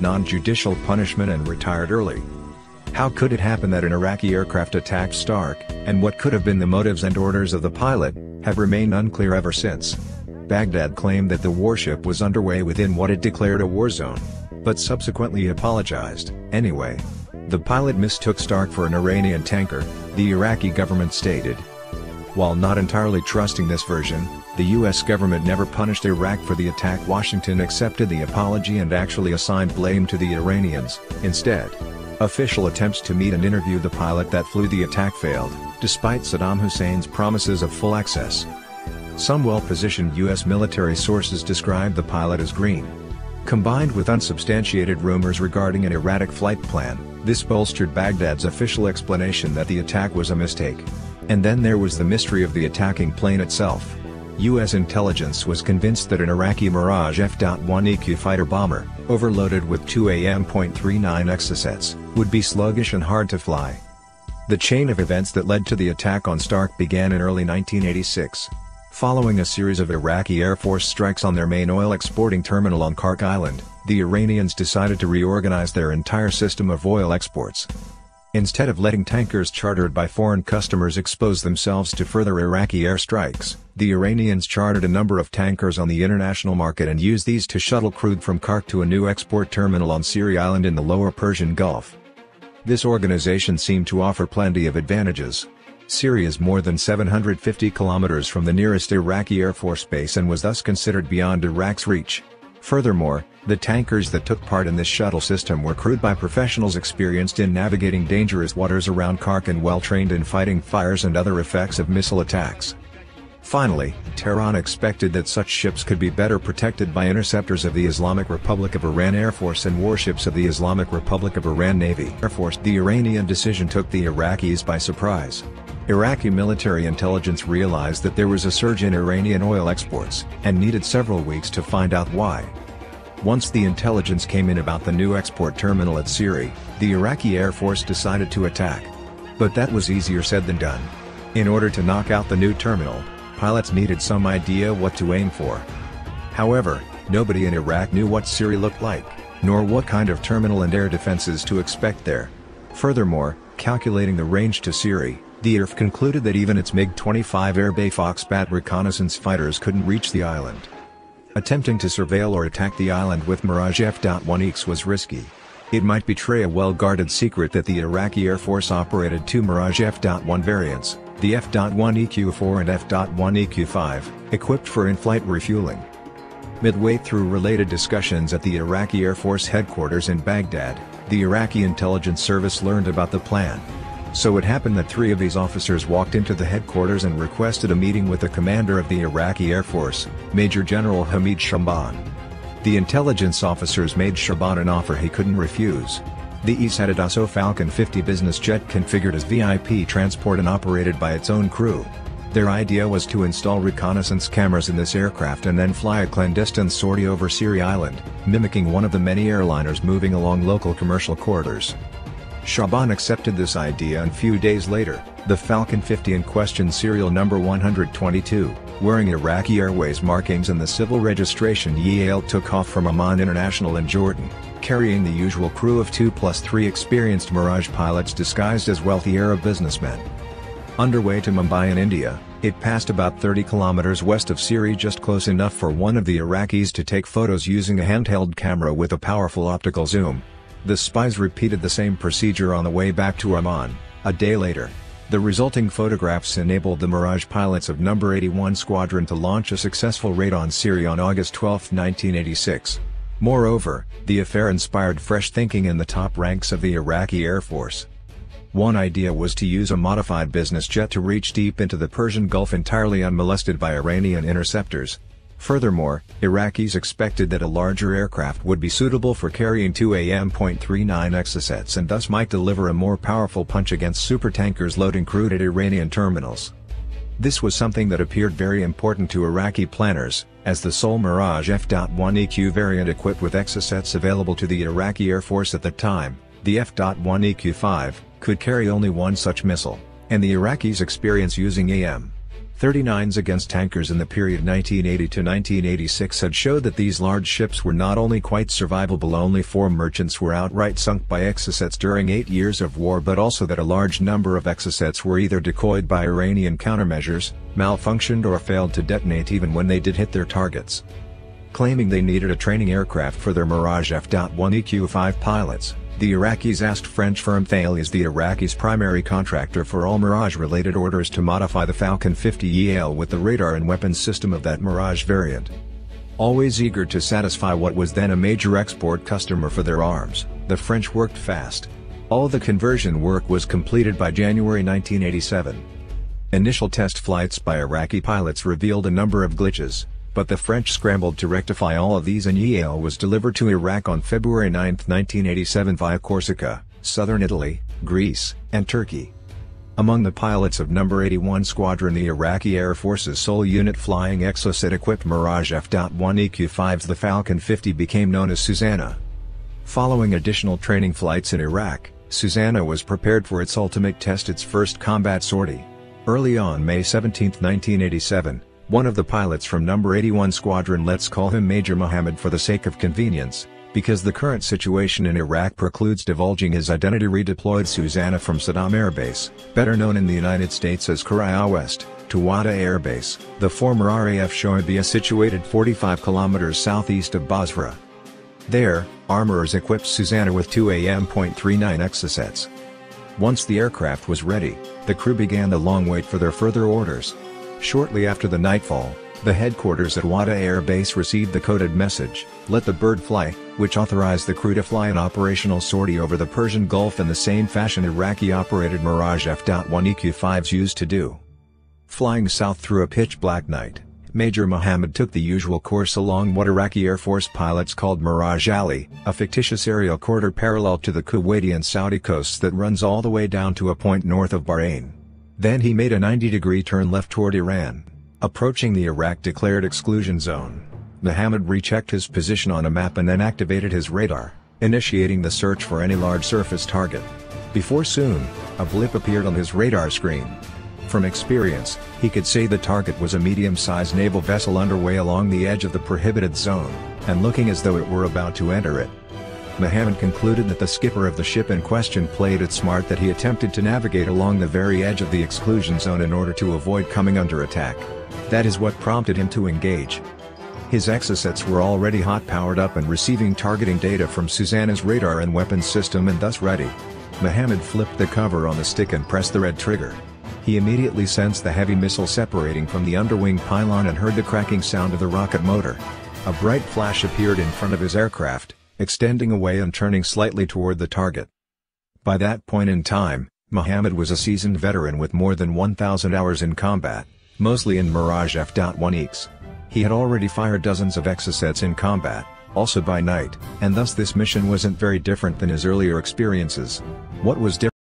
non-judicial punishment and retired early. How could it happen that an Iraqi aircraft attacked Stark, and what could have been the motives and orders of the pilot, have remained unclear ever since. Baghdad claimed that the warship was underway within what it declared a war zone, but subsequently apologized, anyway. The pilot mistook Stark for an Iranian tanker, the Iraqi government stated. While not entirely trusting this version, the U.S. government never punished Iraq for the attack. Washington accepted the apology and actually assigned blame to the Iranians, instead. Official attempts to meet and interview the pilot that flew the attack failed, despite Saddam Hussein's promises of full access. Some well-positioned U.S. military sources described the pilot as green. Combined with unsubstantiated rumors regarding an erratic flight plan, this bolstered Baghdad's official explanation that the attack was a mistake. And then there was the mystery of the attacking plane itself. U.S. intelligence was convinced that an Iraqi Mirage F-1EQ fighter bomber, overloaded with 2 AM.39 Exocets, would be sluggish and hard to fly. The chain of events that led to the attack on Stark began in early 1986. Following a series of Iraqi Air Force strikes on their main oil exporting terminal on Kark Island, the Iranians decided to reorganize their entire system of oil exports. Instead of letting tankers chartered by foreign customers expose themselves to further Iraqi airstrikes, the Iranians chartered a number of tankers on the international market and used these to shuttle crude from Kark to a new export terminal on Siri Island in the lower Persian Gulf. This organization seemed to offer plenty of advantages. Siri is more than 750 kilometers from the nearest Iraqi Air Force base and was thus considered beyond Iraq's reach. Furthermore, the tankers that took part in this shuttle system were crewed by professionals experienced in navigating dangerous waters around Kark and well-trained in fighting fires and other effects of missile attacks. Finally, Tehran expected that such ships could be better protected by interceptors of the Islamic Republic of Iran Air Force and warships of the Islamic Republic of Iran Navy Air Force. The Iranian decision took the Iraqis by surprise. Iraqi military intelligence realized that there was a surge in Iranian oil exports, and needed several weeks to find out why. Once the intelligence came in about the new export terminal at Siri, the Iraqi Air Force decided to attack. But that was easier said than done. In order to knock out the new terminal, pilots needed some idea what to aim for. However, nobody in Iraq knew what Siri looked like, nor what kind of terminal and air defenses to expect there. Furthermore, calculating the range to Siri, the IRF concluded that even its MiG-25 Air Bay Foxbat reconnaissance fighters couldn't reach the island. Attempting to surveil or attack the island with Mirage F-1EX was risky. It might betray a well-guarded secret that the Iraqi Air Force operated two Mirage F-1 variants, the F-1EQ4 and F-1EQ5, equipped for in-flight refueling. Midway through related discussions at the Iraqi Air Force headquarters in Baghdad, the Iraqi intelligence service learned about the plan. So it happened that three of these officers walked into the headquarters and requested a meeting with the commander of the Iraqi Air Force, Major General Hamid Shaban. The intelligence officers made Shaban an offer he couldn't refuse. The ESAT Dassault Falcon 50 business jet configured as VIP transport and operated by its own crew. Their idea was to install reconnaissance cameras in this aircraft and then fly a clandestine sortie over Siri Island, mimicking one of the many airliners moving along local commercial corridors. Shaban accepted this idea and few days later, the Falcon 50 in question, serial number 122, wearing Iraqi Airways markings and the civil registration EAL, took off from Amman International in Jordan, carrying the usual crew of 2+3 experienced Mirage pilots disguised as wealthy Arab businessmen. Underway to Mumbai in India, it passed about 30 kilometers west of Siri, just close enough for one of the Iraqis to take photos using a handheld camera with a powerful optical zoom. The spies repeated the same procedure on the way back to Amman, a day later. The resulting photographs enabled the Mirage pilots of No. 81 Squadron to launch a successful raid on Siri on August 12, 1986. Moreover, the affair inspired fresh thinking in the top ranks of the Iraqi Air Force. One idea was to use a modified business jet to reach deep into the Persian Gulf entirely unmolested by Iranian interceptors. Furthermore, Iraqis expected that a larger aircraft would be suitable for carrying 2 AM.39 Exocets and thus might deliver a more powerful punch against supertankers loading crude at Iranian terminals. This was something that appeared very important to Iraqi planners, as the sole Mirage F.1EQ variant equipped with Exocets available to the Iraqi Air Force at the time, the F.1EQ5, could carry only one such missile, and the Iraqis' experience using AM. 39s against tankers in the period 1980 to 1986 had showed that these large ships were not only quite survivable, only 4 merchants were outright sunk by Exocets during 8 years of war, but also that a large number of Exocets were either decoyed by Iranian countermeasures, malfunctioned, or failed to detonate even when they did hit their targets. Claiming they needed a training aircraft for their Mirage F.1 EQ-5 pilots, the Iraqis asked French firm Thales, the Iraqis' primary contractor for all Mirage-related orders, to modify the Falcon 50 EL with the radar and weapons system of that Mirage variant. Always eager to satisfy what was then a major export customer for their arms, the French worked fast. All the conversion work was completed by January 1987. Initial test flights by Iraqi pilots revealed a number of glitches, but the French scrambled to rectify all of these, and EL was delivered to Iraq on February 9, 1987 via Corsica, southern Italy, Greece, and Turkey. Among the pilots of No. 81 Squadron, the Iraqi Air Force's sole unit flying Exocet-equipped Mirage F.1 EQ-5s, the Falcon 50 became known as Susanna. Following additional training flights in Iraq, Susanna was prepared for its ultimate test, its first combat sortie. Early on May 17, 1987, one of the pilots from No. 81 Squadron, let's call him Major Mohammed for the sake of convenience, because the current situation in Iraq precludes divulging his identity, redeployed Susanna from Saddam Air Base, better known in the United States as Karaya West, to Wada Air Base, the former RAF Shoaibia, situated 45 kilometers southeast of Basra. There, armorers equipped Susanna with 2 AM.39 Exocets. Once the aircraft was ready, the crew began the long wait for their further orders. Shortly after the nightfall, the headquarters at Wada Air Base received the coded message, "Let the bird fly," which authorized the crew to fly an operational sortie over the Persian Gulf in the same fashion Iraqi-operated Mirage F.1 EQ-5s used to do. Flying south through a pitch-black night, Major Mohammed took the usual course along what Iraqi Air Force pilots called Mirage Alley, a fictitious aerial corridor parallel to the Kuwaiti and Saudi coasts that runs all the way down to a point north of Bahrain. Then he made a 90-degree turn left toward Iran. Approaching the Iraq-declared exclusion zone, Mohammed rechecked his position on a map and then activated his radar, initiating the search for any large surface target. Before soon, a blip appeared on his radar screen. From experience, he could say the target was a medium-sized naval vessel underway along the edge of the prohibited zone, and looking as though it were about to enter it. Mohammed concluded that the skipper of the ship in question played it smart, that he attempted to navigate along the very edge of the exclusion zone in order to avoid coming under attack. That is what prompted him to engage. His Exocets were already hot powered up and receiving targeting data from Susanna's radar and weapons system, and thus ready. Mohammed flipped the cover on the stick and pressed the red trigger. He immediately sensed the heavy missile separating from the underwing pylon and heard the cracking sound of the rocket motor. A bright flash appeared in front of his aircraft, extending away and turning slightly toward the target. By that point in time, Mohammed was a seasoned veteran with more than 1,000 hours in combat, mostly in Mirage F.1 EQs. He had already fired dozens of Exocets in combat, also by night, and thus this mission wasn't very different than his earlier experiences. What was different